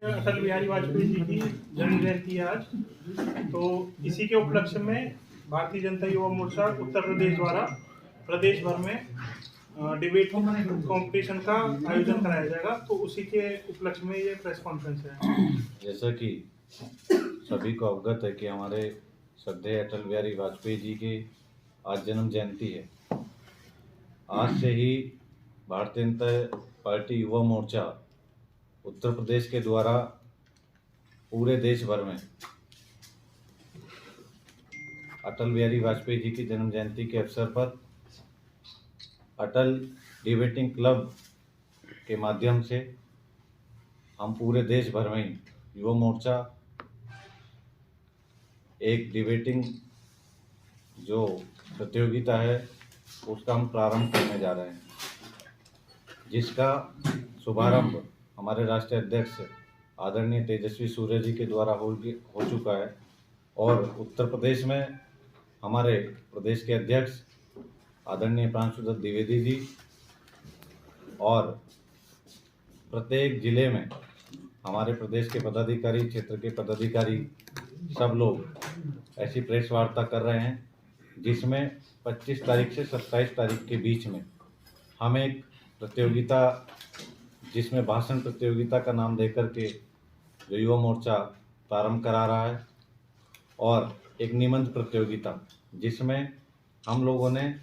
अटल बिहारी वाजपेयी जी की जन्म जयंती है आज, तो इसी के उपलक्ष्य में भारतीय जनता युवा मोर्चा उत्तर प्रदेश द्वारा प्रदेश भर में डिबेट कंपटीशन का आयोजन कराया जाएगा। तो उसी के उपलक्ष्य में ये प्रेस कॉन्फ्रेंस है। जैसा कि सभी को अवगत है कि हमारे श्रद्धेय अटल बिहारी वाजपेयी जी की आज जन्म जयंती है। आज से ही भारतीय जनता पार्टी युवा मोर्चा उत्तर प्रदेश के द्वारा पूरे देश भर में अटल बिहारी वाजपेयी जी की जन्म जयंती के अवसर पर अटल डिबेटिंग क्लब के माध्यम से हम पूरे देश भर में युवा मोर्चा एक डिबेटिंग जो प्रतियोगिता है उसका हम प्रारंभ करने जा रहे हैं, जिसका शुभारंभ हमारे राष्ट्रीय अध्यक्ष आदरणीय तेजस्वी सूर्य जी के द्वारा हो चुका है। और उत्तर प्रदेश में हमारे प्रदेश के अध्यक्ष आदरणीय प्रांशुदत्त द्विवेदी जी और प्रत्येक जिले में हमारे प्रदेश के पदाधिकारी, क्षेत्र के पदाधिकारी सब लोग ऐसी प्रेस वार्ता कर रहे हैं, जिसमें 25 तारीख से 27 तारीख के बीच में हम एक प्रतियोगिता, जिसमें भाषण प्रतियोगिता का नाम देकर के जो युवा मोर्चा प्रारंभ करा रहा है, और एक निबंध प्रतियोगिता जिसमें हम लोगों ने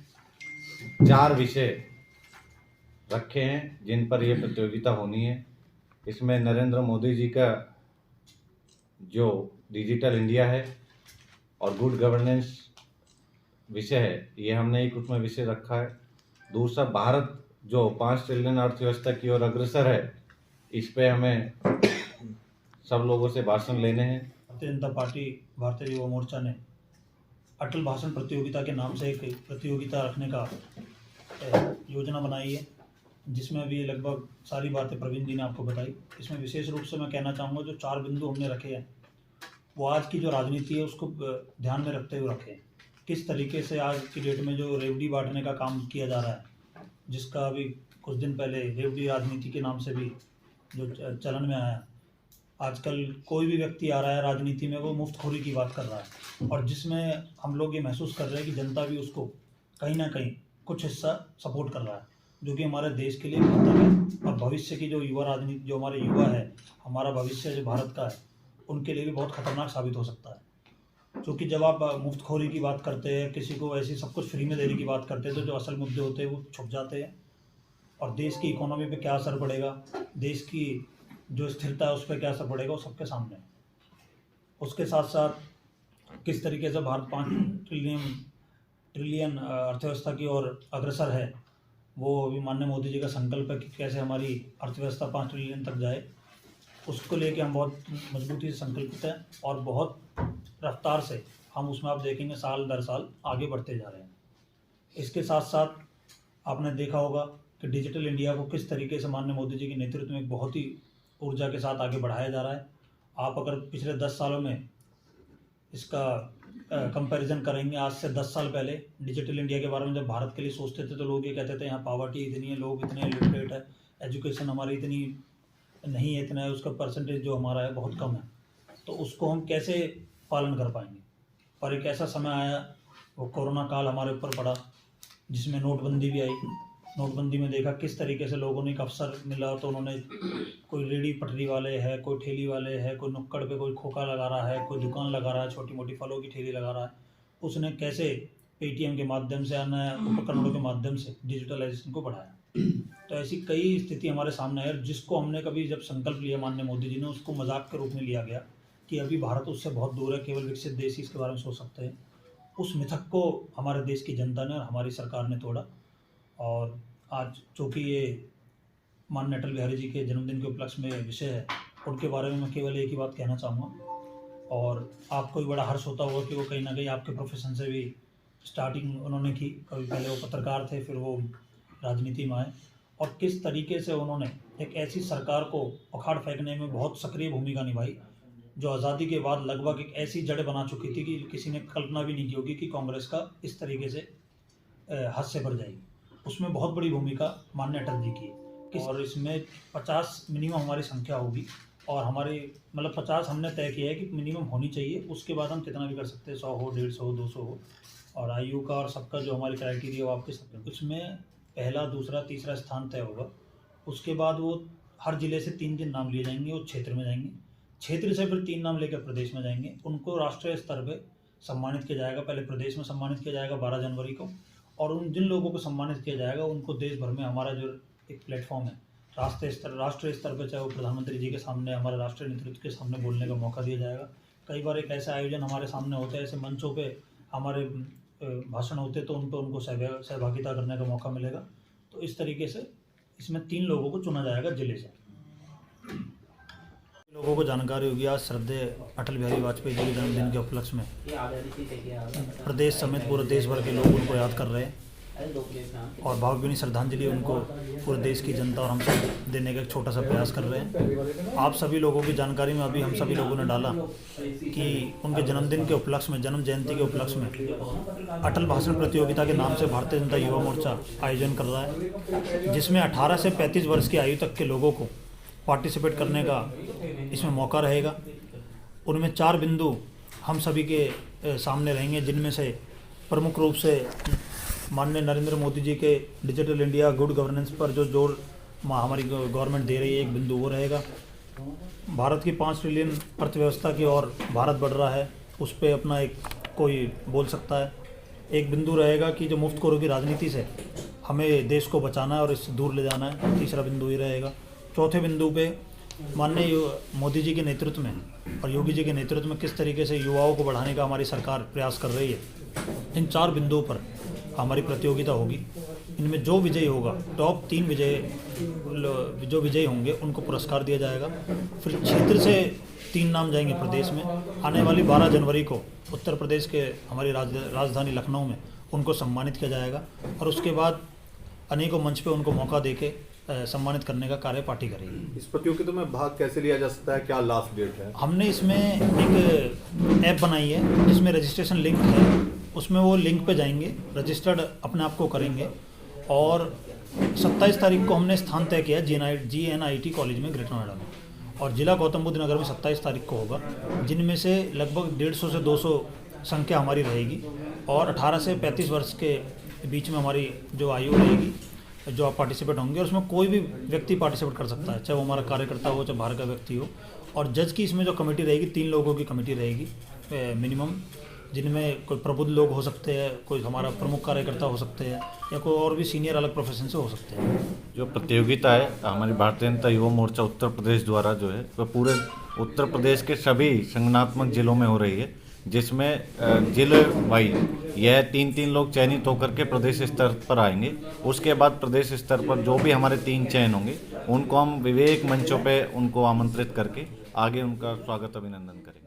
4 विषय रखे हैं जिन पर यह प्रतियोगिता होनी है। इसमें नरेंद्र मोदी जी का जो डिजिटल इंडिया है और गुड गवर्नेंस विषय है, ये हमने एक उसमें विषय रखा है। दूसरा, भारत जो 5 ट्रिलियन अर्थव्यवस्था की ओर अग्रसर है, इस पे हमें सब लोगों से भाषण लेने हैं। भारतीय जनता पार्टी भारतीय युवा मोर्चा ने अटल भाषण प्रतियोगिता के नाम से एक प्रतियोगिता रखने का योजना बनाई है, जिसमें भी लगभग सारी बातें प्रवीण जी ने आपको बताई। इसमें विशेष रूप से मैं कहना चाहूँगा, जो 4 बिंदु हमने रखे हैं वो आज की जो राजनीति है उसको ध्यान में रखते हुए रखें। किस तरीके से आज की डेट में जो रेवड़ी बांटने का काम किया जा रहा है, जिसका अभी कुछ दिन पहले रेवड़ी राजनीति के नाम से भी जो चलन में आया। आजकल कोई भी व्यक्ति आ रहा है राजनीति में, वो मुफ्तखोरी की बात कर रहा है, और जिसमें हम लोग ये महसूस कर रहे हैं कि जनता भी उसको कहीं ना कहीं कुछ हिस्सा सपोर्ट कर रहा है, जो कि हमारे देश के लिए घातक है। और भविष्य की जो युवा राजनीति, जो हमारे युवा है, हमारा भविष्य जो भारत का है, उनके लिए भी बहुत खतरनाक साबित हो सकता है। क्योंकि जब आप मुफ्तखोरी की बात करते हैं, किसी को ऐसी सब कुछ फ्री में देने की बात करते हैं, तो जो असल मुद्दे होते हैं वो छुप जाते हैं। और देश की इकोनॉमी पे क्या असर पड़ेगा, देश की जो स्थिरता है उस पर क्या असर पड़ेगा, वो सबके सामने है। उसके साथ साथ किस तरीके से भारत 5 ट्रिलियन अर्थव्यवस्था की ओर अग्रसर है, वो भी माननीय मोदी जी का संकल्प है कि कैसे हमारी अर्थव्यवस्था 5 ट्रिलियन तक जाए। उसको लेके हम बहुत मजबूती से संकल्पित हैं और बहुत रफ्तार से हम उसमें आप देखेंगे साल दर साल आगे बढ़ते जा रहे हैं। इसके साथ साथ आपने देखा होगा कि डिजिटल इंडिया को किस तरीके से माननीय मोदी जी के नेतृत्व में बहुत ही ऊर्जा के साथ आगे बढ़ाया जा रहा है। आप अगर पिछले 10 सालों में इसका कंपैरिजन करेंगे, आज से 10 साल पहले डिजिटल इंडिया के बारे में जब भारत के लिए सोचते थे, तो लोग ये कहते थे यहाँ पॉवर्टी इतनी है, लोग इतने लिटरेट है, एजुकेशन हमारी इतनी नहीं है, इतना है, उसका परसेंटेज जो हमारा है बहुत कम है, तो उसको हम कैसे पालन कर पाएंगे। पर एक ऐसा समय आया, वो कोरोना काल हमारे ऊपर पड़ा, जिसमें नोटबंदी भी आई। नोटबंदी में देखा किस तरीके से लोगों ने एक अवसर मिला, तो उन्होंने कोई रेडी पटरी वाले है, कोई ठेली वाले है, कोई नुक्कड़ पे कोई खोखा लगा रहा है, कोई दुकान लगा रहा है, छोटी मोटी फलों की ठेली लगा रहा है, उसने कैसे पेटीएम के माध्यम से, अन्य उपकरणों के माध्यम से डिजिटलाइजेशन को बढ़ाया। तो ऐसी कई स्थिति हमारे सामने है, जिसको हमने कभी जब संकल्प लिया माननीय मोदी जी ने, उसको मजाक के रूप में लिया गया कि अभी भारत उससे बहुत दूर है, केवल विकसित देश ही इसके बारे में सोच सकते हैं। उस मिथक को हमारे देश की जनता ने और हमारी सरकार ने तोड़ा। और आज चूँकि ये माननीय अटल बिहारी जी के जन्मदिन के उपलक्ष्य में विषय है, उनके बारे में मैं केवल एक ही बात कहना चाहूँगा। और आपको भी बड़ा हर्ष होता होगा कि वो कहीं ना कहीं आपके प्रोफेशन से भी स्टार्टिंग उन्होंने की। कभी पहले वो पत्रकार थे, फिर वो राजनीति में आए, और किस तरीके से उन्होंने एक ऐसी सरकार को उखाड़ फेंकने में बहुत सक्रिय भूमिका निभाई, जो आज़ादी के बाद लगभग एक ऐसी जड़ बना चुकी थी कि किसी ने कल्पना भी नहीं की होगी कि कांग्रेस का इस तरीके से हद से बढ़ जाएगी। उसमें बहुत बड़ी भूमिका माननीय अटल जी की है। और इसमें 50 मिनिमम हमारी संख्या होगी और हमारी मतलब 50 हमने तय किया है कि मिनिमम होनी चाहिए, उसके बाद हम कितना भी कर सकते हैं, 100 हो, 150 हो, 200 हो। और आयु का और सबका जो हमारी क्राइटेरिया वो आपके सकते, उसमें पहला, दूसरा, तीसरा स्थान तय होगा। उसके बाद वो हर ज़िले से 3-3 नाम लिए जाएंगे, वो क्षेत्र में जाएंगे, क्षेत्र से फिर 3 नाम लेकर प्रदेश में जाएंगे, उनको राष्ट्रीय स्तर पर सम्मानित किया जाएगा। पहले प्रदेश में सम्मानित किया जाएगा 12 जनवरी को, और उन जिन लोगों को सम्मानित किया जाएगा उनको देश भर में हमारा जो एक प्लेटफॉर्म है राष्ट्रीय स्तर पर, चाहे वो प्रधानमंत्री जी के सामने, हमारे राष्ट्रीय नेतृत्व के सामने बोलने का मौका दिया जाएगा। कई बार एक ऐसा आयोजन हमारे सामने होता है, ऐसे मंचों पे हमारे भाषण होते तो उन पर उनको सहभागिता करने का मौका मिलेगा। तो इस तरीके से इसमें 3 लोगों को चुना जाएगा जिले से। लोगों को जानकारी होगी, आज श्रद्धेय अटल बिहारी वाजपेयी जी के जन्मदिन के उपलक्ष्य में प्रदेश समेत पूरे देश भर के लोग उनको याद कर रहे हैं और भावभीनी श्रद्धांजलि उनको पूरे देश की जनता और हम सब देने का एक छोटा सा प्रयास कर रहे हैं। आप सभी लोगों की जानकारी में अभी हम सभी लोगों ने डाला कि उनके जन्मदिन के उपलक्ष्य में, जन्म जयंती के उपलक्ष्य में अटल भाषण प्रतियोगिता के नाम से भारतीय जनता युवा मोर्चा आयोजन कर रहा है, जिसमें 18 से 35 वर्ष की आयु तक के लोगों को पार्टिसिपेट करने का इसमें मौका रहेगा। उनमें 4 बिंदु हम सभी के सामने रहेंगे, जिनमें से प्रमुख रूप से माननीय नरेंद्र मोदी जी के डिजिटल इंडिया गुड गवर्नेंस पर जो जोर हमारी गवर्नमेंट दे रही है, एक बिंदु वो रहेगा। भारत की 5 ट्रिलियन अर्थव्यवस्था की ओर भारत बढ़ रहा है, उस पर अपना एक कोई बोल सकता है। एक बिंदु रहेगा कि जो मुफ्तखोरों की राजनीति से हमें देश को बचाना है और इससे दूर ले जाना है, तीसरा बिंदु ही रहेगा। चौथे बिंदु पे माननीय मोदी जी के नेतृत्व में और योगी जी के नेतृत्व में किस तरीके से युवाओं को बढ़ाने का हमारी सरकार प्रयास कर रही है, इन 4 बिंदुओं पर हमारी प्रतियोगिता होगी। इनमें जो विजयी होगा, टॉप 3 जो विजयी होंगे उनको पुरस्कार दिया जाएगा। फिर क्षेत्र से 3 नाम जाएंगे प्रदेश में। आने वाली 12 जनवरी को उत्तर प्रदेश के हमारी राजधानी लखनऊ में उनको सम्मानित किया जाएगा और उसके बाद अनेकों मंच पे उनको मौका देके सम्मानित करने का कार्य पार्टी करेगी। इस प्रतियोगिता में भाग कैसे लिया जा सकता है, क्या लास्ट डेट है? हमने इसमें एक ऐप बनाई है जिसमें रजिस्ट्रेशन लिंक है, उसमें वो लिंक पे जाएंगे, रजिस्टर्ड अपने आप को करेंगे और 27 तारीख को हमने स्थान तय किया GNIT कॉलेज में ग्रेटर नोएडा में, और जिला गौतम बुद्ध नगर में 27 तारीख को होगा, जिनमें से लगभग 150 से 200 संख्या हमारी रहेगी और 18 से 35 वर्ष के बीच में हमारी जो आयु रहेगी, जो आप पार्टिसिपेट होंगे, और उसमें कोई भी व्यक्ति पार्टिसिपेट कर सकता है, चाहे वो हमारा कार्यकर्ता हो, चाहे बाहर का व्यक्ति हो। और जज की इसमें जो कमेटी रहेगी, 3 लोगों की कमेटी रहेगी मिनिमम, जिनमें कोई प्रबुद्ध लोग हो सकते हैं, कोई हमारा प्रमुख कार्यकर्ता हो सकते हैं, या कोई और भी सीनियर अलग प्रोफेशन से हो सकते हैं। जो प्रतियोगिता है हमारी भारतीय जनता युवा मोर्चा उत्तर प्रदेश द्वारा जो है वह पूरे उत्तर प्रदेश के सभी संगठनात्मक जिलों में हो रही है, जिसमें जिले वाइज यह 3-3 लोग चयनित होकर के प्रदेश स्तर पर आएंगे। उसके बाद प्रदेश स्तर पर जो भी हमारे 3 चयन होंगे उनको हम विवेक मंचों पे उनको आमंत्रित करके आगे उनका स्वागत अभिनंदन करें।